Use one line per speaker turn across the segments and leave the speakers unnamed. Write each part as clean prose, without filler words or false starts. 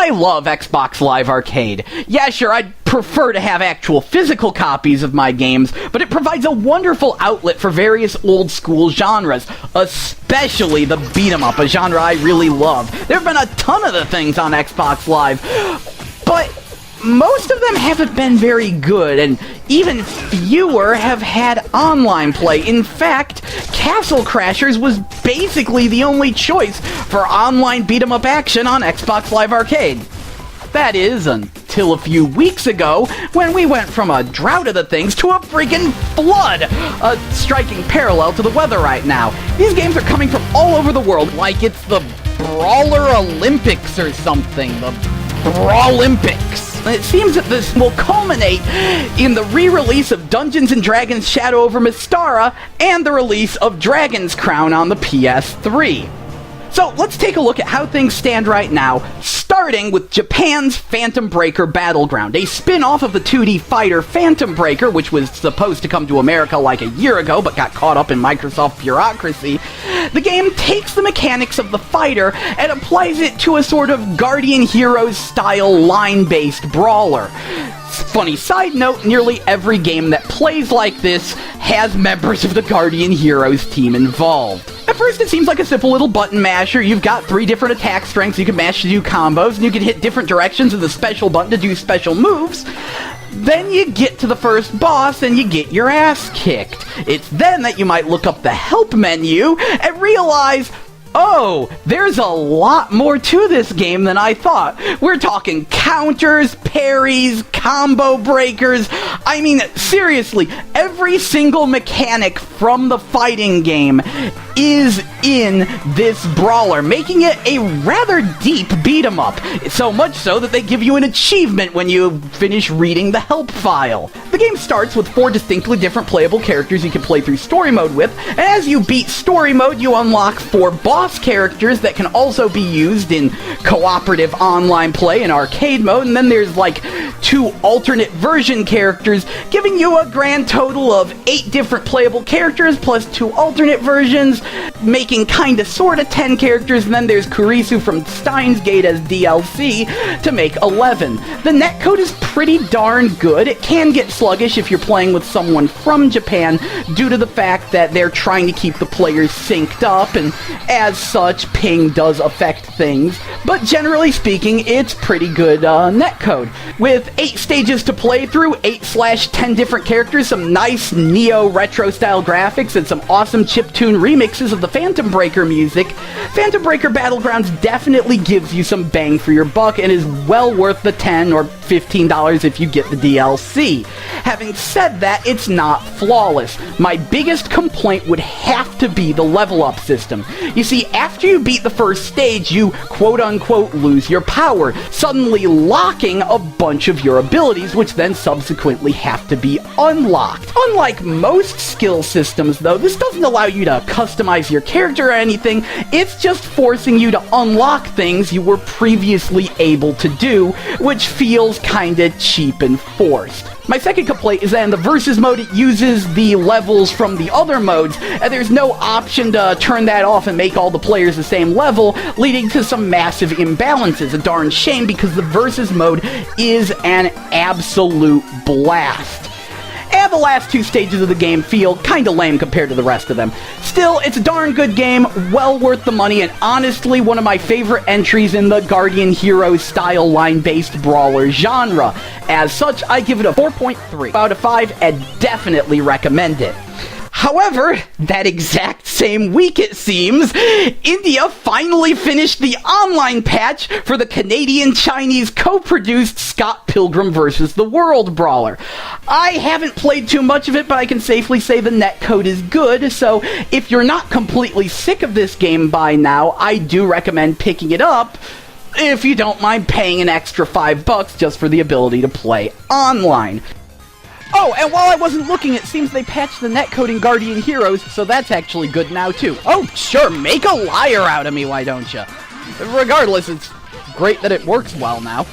I love Xbox Live Arcade. Yeah, sure, I'd prefer to have actual physical copies of my games, but it provides a wonderful outlet for various old-school genres, especially the beat-em-up, a genre I really love. There have been a ton of the things on Xbox Live, but most of them haven't been very good, and even fewer have had online play. In fact, Castle Crashers was basically the only choice for online beat-em-up action on Xbox Live Arcade. That is, until a few weeks ago, when we went from a drought of the things to a freaking flood! A striking parallel to the weather right now. These games are coming from all over the world, like it's the Brawlympics or something. The Brawlympics. It seems that this will culminate in the re-release of Dungeons & Dragons Shadow over Mystara and the release of Dragon's Crown on the PS3. So let's take a look at how things stand right now, starting with Japan's Phantom Breaker Battleground, a spin-off of the 2D fighter Phantom Breaker, which was supposed to come to America like a year ago, but got caught up in Microsoft bureaucracy. The game takes the mechanics of the fighter and applies it to a sort of Guardian Heroes-style line-based brawler. Funny side note, nearly every game that plays like this has members of the Guardian Heroes team involved. At first it seems like a simple little button masher. You've got 3 different attack strengths you can mash to do combos, and you can hit different directions with the special button to do special moves. Then you get to the first boss and you get your ass kicked. It's then that you might look up the help menu and realize, oh, there's a lot more to this game than I thought. We're talking counters, parries, combo breakers. I mean, seriously, every single mechanic from the fighting game is in this brawler, making it a rather deep beat-em-up. So much so that they give you an achievement when you finish reading the help file. The game starts with 4 distinctly different playable characters you can play through story mode with, and as you beat story mode, you unlock 4 boss characters that can also be used in cooperative online play and arcade mode, and then there's like 2 alternate version characters, giving you a grand total of 8 different playable characters plus 2 alternate versions, making kinda sorta 10 characters, and then there's Kurisu from Steins Gate as DLC to make 11. The netcode is pretty darn good. It can get sluggish if you're playing with someone from Japan due to the fact that they're trying to keep the players synced up, and as such, ping does affect things, but generally speaking, it's pretty good netcode. With 8 stages to play through, 8/10 different characters, some nice neo-retro style graphics, and some awesome chiptune remixes of the Phantom Breaker music, Phantom Breaker Battlegrounds definitely gives you some bang for your buck and is well worth the $10 or $15 if you get the DLC. Having said that, it's not flawless. My biggest complaint would have to be the level up system. You see, after you beat the first stage, you quote-unquote lose your power, suddenly locking a bunch of your abilities, which then subsequently have to be unlocked. Unlike most skill systems, though, this doesn't allow you to customize your character or anything. It's just forcing you to unlock things you were previously able to do, which feels kinda cheap and forced. My second complaint is that in the Versus mode, it uses the levels from the other modes, and there's no option to turn that off and make all the players the same level, leading to some massive imbalances. A darn shame, because the Versus mode is an absolute blast. And the last 2 stages of the game feel kinda lame compared to the rest of them. Still, it's a darn good game, well worth the money, and honestly one of my favorite entries in the Guardian Heroes style line-based brawler genre. As such, I give it a 4.3 out of 5 and definitely recommend it. However, that exact same week, it seems, India finally finished the online patch for the Canadian-Chinese co-produced Scott Pilgrim vs. the World brawler. I haven't played too much of it, but I can safely say the netcode is good, so if you're not completely sick of this game by now, I do recommend picking it up, if you don't mind paying an extra $5 just for the ability to play online. Oh, and while I wasn't looking, it seems they patched the netcode in Guardian Heroes, so that's actually good now, too. Oh, sure, make a liar out of me, why don't you? Regardless, it's great that it works well now.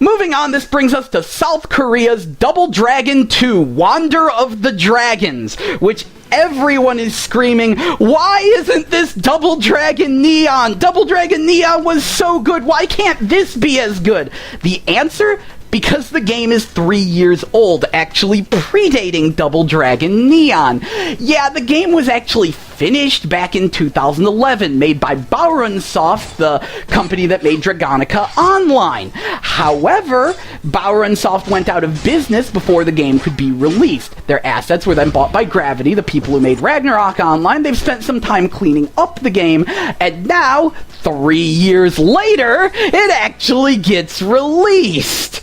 Moving on, this brings us to South Korea's Double Dragon 2, Wander of the Dragons, which everyone is screaming, why isn't this Double Dragon Neon? Double Dragon Neon was so good, why can't this be as good? The answer? Because the game is 3 years old, actually predating Double Dragon Neon. Yeah, the game was actually finished back in 2011, made by Brawlympics, the company that made Dragonica Online. However, Brawlympics went out of business before the game could be released. Their assets were then bought by Gravity, the people who made Ragnarok Online. They've spent some time cleaning up the game, and now, 3 years later, it actually gets released.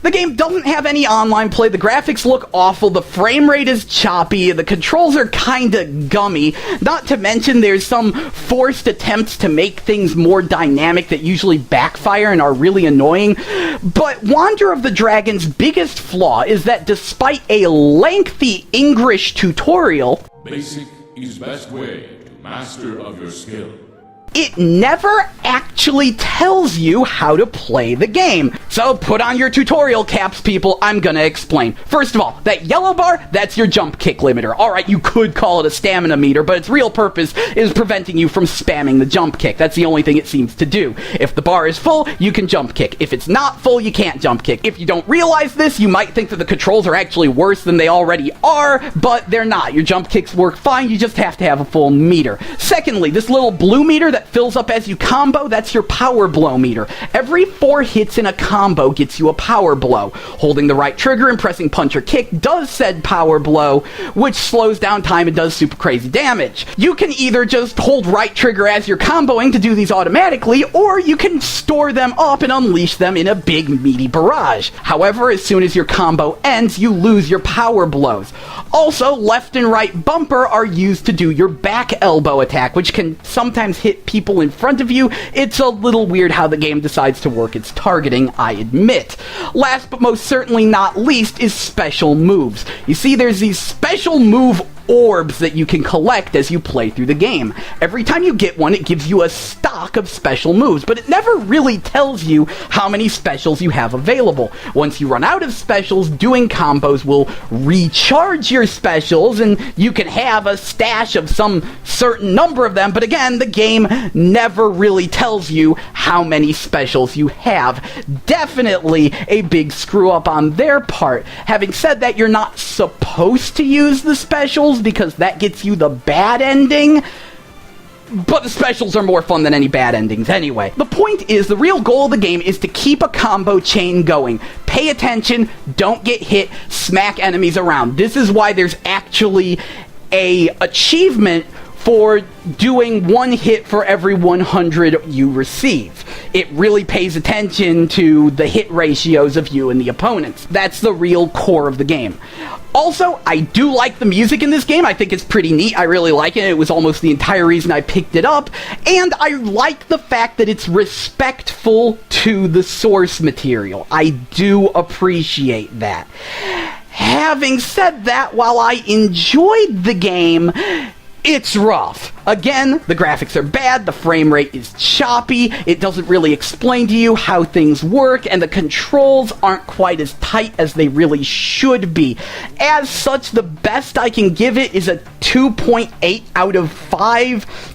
The game doesn't have any online play, the graphics look awful, the frame rate is choppy, the controls are kinda gummy, not to mention there's some forced attempts to make things more dynamic that usually backfire and are really annoying. But Wander of the Dragon's biggest flaw is that despite a lengthy English tutorial,
basic is best way to master of your skill.
It never actually tells you how to play the game. So put on your tutorial caps, people, I'm gonna explain. First of all, that yellow bar, that's your jump kick limiter. Alright, you could call it a stamina meter, but its real purpose is preventing you from spamming the jump kick. That's the only thing it seems to do. If the bar is full, you can jump kick. If it's not full, you can't jump kick. If you don't realize this, you might think that the controls are actually worse than they already are, but they're not. Your jump kicks work fine, you just have to have a full meter. Secondly, this little blue meter that fills up as you combo, that's your power blow meter. Every 4 hits in a combo gets you a power blow. Holding the right trigger and pressing punch or kick does said power blow, which slows down time and does super crazy damage. You can either just hold right trigger as you're comboing to do these automatically, or you can store them up and unleash them in a big meaty barrage. However, as soon as your combo ends, you lose your power blows. Also, left and right bumper are used to do your back elbow attack, which can sometimes hit people in front of you. It's a little weird how the game decides to work its targeting, I admit. Last but most certainly not least is special moves. You see, there's these special move orbs that you can collect as you play through the game. Every time you get one, it gives you a stock of special moves, but it never really tells you how many specials you have available. Once you run out of specials, doing combos will recharge your specials, and you can have a stash of some certain number of them, but again, the game never really tells you how many specials you have. Definitely a big screw up on their part. Having said that, you're not supposed to use the specials because that gets you the bad ending, but the specials are more fun than any bad endings anyway. The point is, the real goal of the game is to keep a combo chain going. Pay attention, don't get hit, smack enemies around. This is why there's actually a achievement for doing 1 hit for every 100 you receive. It really pays attention to the hit ratios of you and the opponents. That's the real core of the game. Also, I do like the music in this game. I think it's pretty neat. I really like it. It was almost the entire reason I picked it up. And I like the fact that it's respectful to the source material. I do appreciate that. Having said that, while I enjoyed the game, it's rough. Again, the graphics are bad, the frame rate is choppy, it doesn't really explain to you how things work, and the controls aren't quite as tight as they really should be. As such, the best I can give it is a 2.8 out of 5.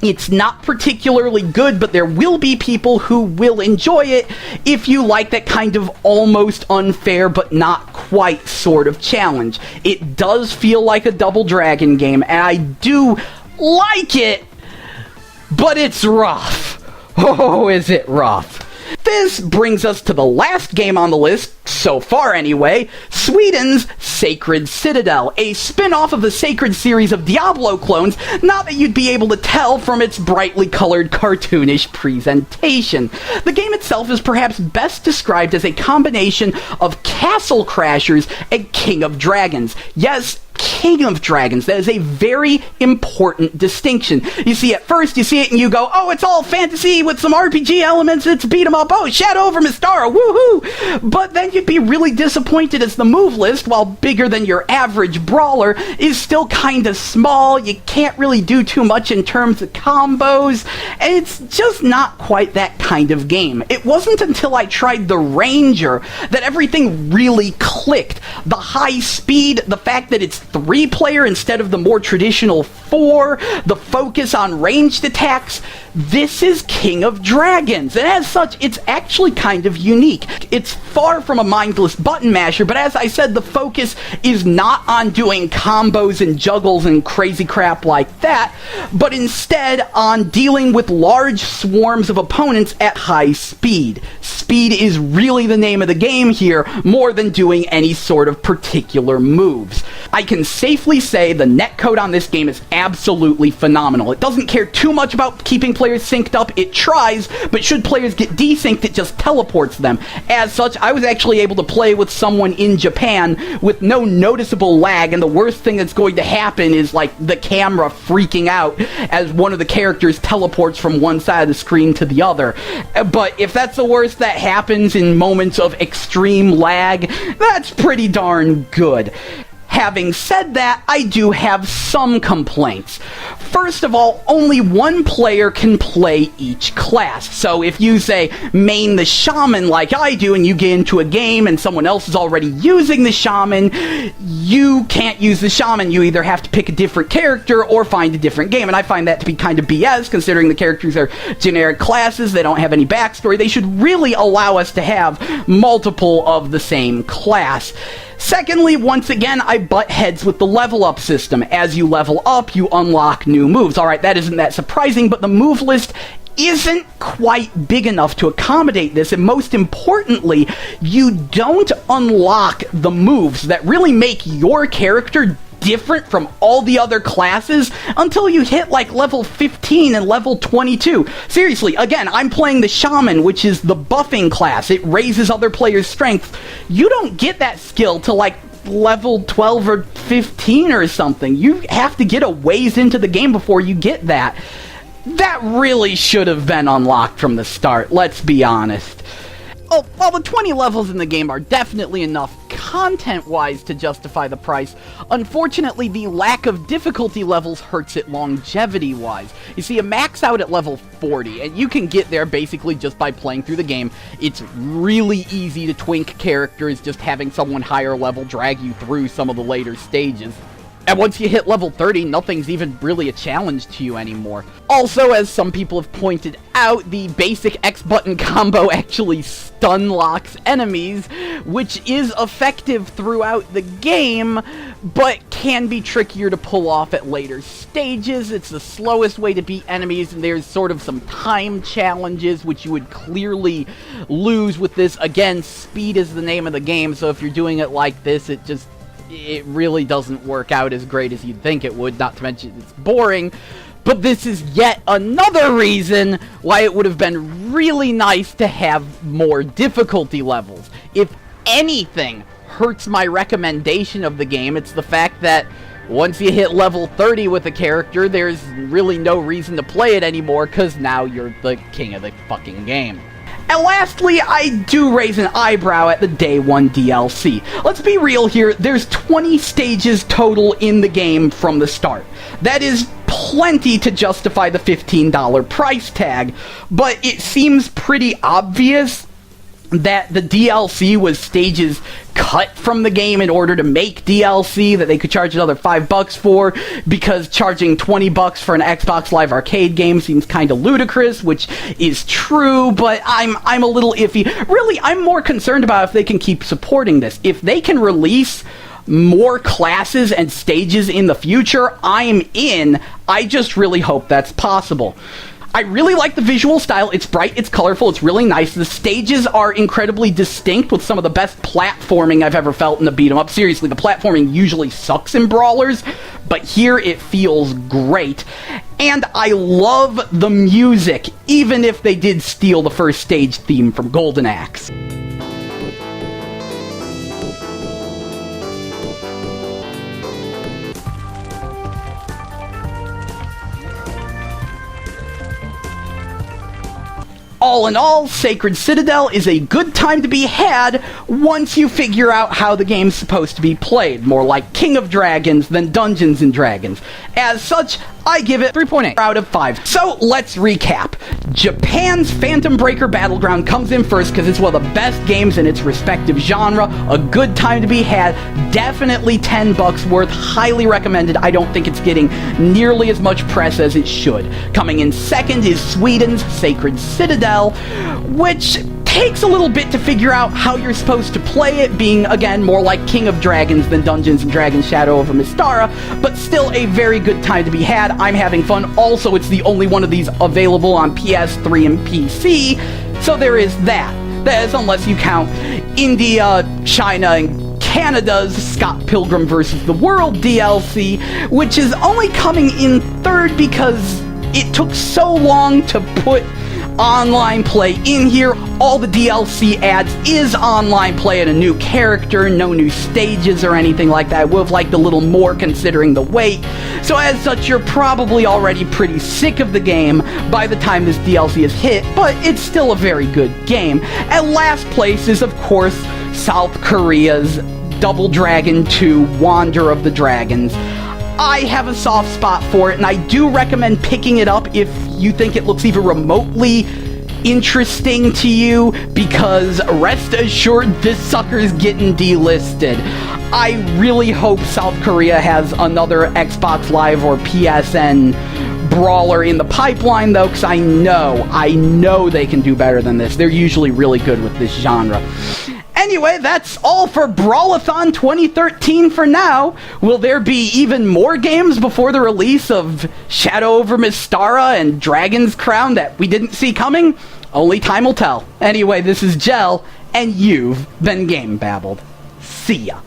It's not particularly good, but there will be people who will enjoy it if you like that kind of almost unfair but not quite sort of challenge. It does feel like a Double Dragon game, and I do like it, but it's rough. Oh, is it rough. This brings us to the last game on the list, so far anyway, Sweden's Sacred Citadel, a spin-off of the Sacred series of Diablo clones, not that you'd be able to tell from its brightly colored cartoonish presentation. The game itself is perhaps best described as a combination of Castle Crashers and King of Dragons. Yes, King of Dragons. That is a very important distinction. You see, at first, you see it and you go, oh, it's all fantasy with some RPG elements, it's beat 'em up, oh, Shadow over Mystara, woohoo! But then you'd be really disappointed as the move list, while bigger than your average brawler, is still kinda small, you can't really do too much in terms of combos, and it's just not quite that kind of game. It wasn't until I tried the Ranger that everything really clicked. The high speed, the fact that it's 3 3-player instead of the more traditional 4, the focus on ranged attacks. This is King of Dragons, and as such, it's actually kind of unique. It's far from a mindless button masher, but as I said, the focus is not on doing combos and juggles and crazy crap like that, but instead on dealing with large swarms of opponents at high speed. Speed is really the name of the game here, more than doing any sort of particular moves. I can safely say the netcode on this game is absolutely phenomenal. It doesn't care too much about keeping players synced up. It tries, but should players get desynced, it just teleports them. As such, I was actually able to play with someone in Japan with no noticeable lag, and the worst thing that's going to happen is like the camera freaking out as one of the characters teleports from one side of the screen to the other. But if that's the worst that happens in moments of extreme lag, that's pretty darn good. Having said that, I do have some complaints. First of all, only one player can play each class. So if you say main the shaman like I do and you get into a game and someone else is already using the shaman, you can't use the shaman. You either have to pick a different character or find a different game. And I find that to be kind of BS, considering the characters are generic classes, they don't have any backstory. They should really allow us to have multiple of the same class. Secondly, once again, I butt heads with the level up system. As you level up, you unlock new moves. Alright, that isn't that surprising, but the move list isn't quite big enough to accommodate this, and most importantly, you don't unlock the moves that really make your character different from all the other classes until you hit like level 15 and level 22. Seriously, again, I'm playing the shaman, which is the buffing class. It raises other players' strength. You don't get that skill till like level 12 or 15 or something. You have to get a ways into the game before you get that. That really should have been unlocked from the start, let's be honest. Oh, while the 20 levels in the game are definitely enough content-wise to justify the price, unfortunately the lack of difficulty levels hurts it longevity-wise. You see, you max out at level 40, and you can get there basically just by playing through the game. It's really easy to twink characters, just having someone higher level drag you through some of the later stages. And once you hit level 30, nothing's even really a challenge to you anymore. Also, as some people have pointed out, the basic X button combo actually stun locks enemies, which is effective throughout the game, but can be trickier to pull off at later stages. It's the slowest way to beat enemies, and there's sort of some time challenges, which you would clearly lose with this. Again, speed is the name of the game, so if you're doing it like this, it really doesn't work out as great as you'd think it would, not to mention it's boring. But this is yet another reason why it would have been really nice to have more difficulty levels. If anything hurts my recommendation of the game, it's the fact that once you hit level 30 with a character, there's really no reason to play it anymore, because now you're the king of the fucking game. And lastly, I do raise an eyebrow at the Day 1 DLC. Let's be real here, there's 20 stages total in the game from the start. That is plenty to justify the $15 price tag, but it seems pretty obvious that the DLC was stages cut from the game in order to make DLC that they could charge another $5 for, because charging $20 for an Xbox Live Arcade game seems kind of ludicrous, which is true, but I'm a little iffy. Really, I'm more concerned about if they can keep supporting this. If they can release more classes and stages in the future, I'm in. I just really hope that's possible. I really like the visual style. It's bright, it's colorful, it's really nice. The stages are incredibly distinct, with some of the best platforming I've ever felt in a beat-em-up. Seriously, the platforming usually sucks in brawlers, but here it feels great. And I love the music, even if they did steal the first stage theme from Golden Axe. All in all, Sacred Citadel is a good time to be had once you figure out how the game's supposed to be played. More like King of Dragons than Dungeons and Dragons. As such, I give it 3.8 out of 5. So let's recap. Japan's Phantom Breaker Battleground comes in first because it's one of the best games in its respective genre. A good time to be had. Definitely $10 worth. Highly recommended. I don't think it's getting nearly as much press as it should. Coming in second is Sweden's Sacred Citadel, which takes a little bit to figure out how you're supposed to play it, being, again, more like King of Dragons than Dungeons & Dragons Shadow over Mystara, but still a very good time to be had. I'm having fun. Also, it's the only one of these available on PS3 and PC, so there is that. That is, unless you count India, China, and Canada's Scott Pilgrim vs. the World DLC, which is only coming in third because it took so long to put online play in here. All the DLC adds is online play and a new character, no new stages or anything like that. I would have liked a little more considering the wait. So as such, you're probably already pretty sick of the game by the time this DLC is hit, but it's still a very good game. At last place is, of course, South Korea's Double Dragon 2 Wander of the Dragons. I have a soft spot for it, and I do recommend picking it up if you think it looks even remotely interesting to you, because rest assured this sucker's getting delisted. I really hope South Korea has another Xbox Live or PSN brawler in the pipeline, though, because I know they can do better than this. They're usually really good with this genre. Anyway, that's all for Brawlathon 2013 for now. Will there be even more games before the release of Shadow over Mystara and Dragon's Crown that we didn't see coming? Only time will tell. Anyway, this is Gel, and you've been GameBabbled. See ya.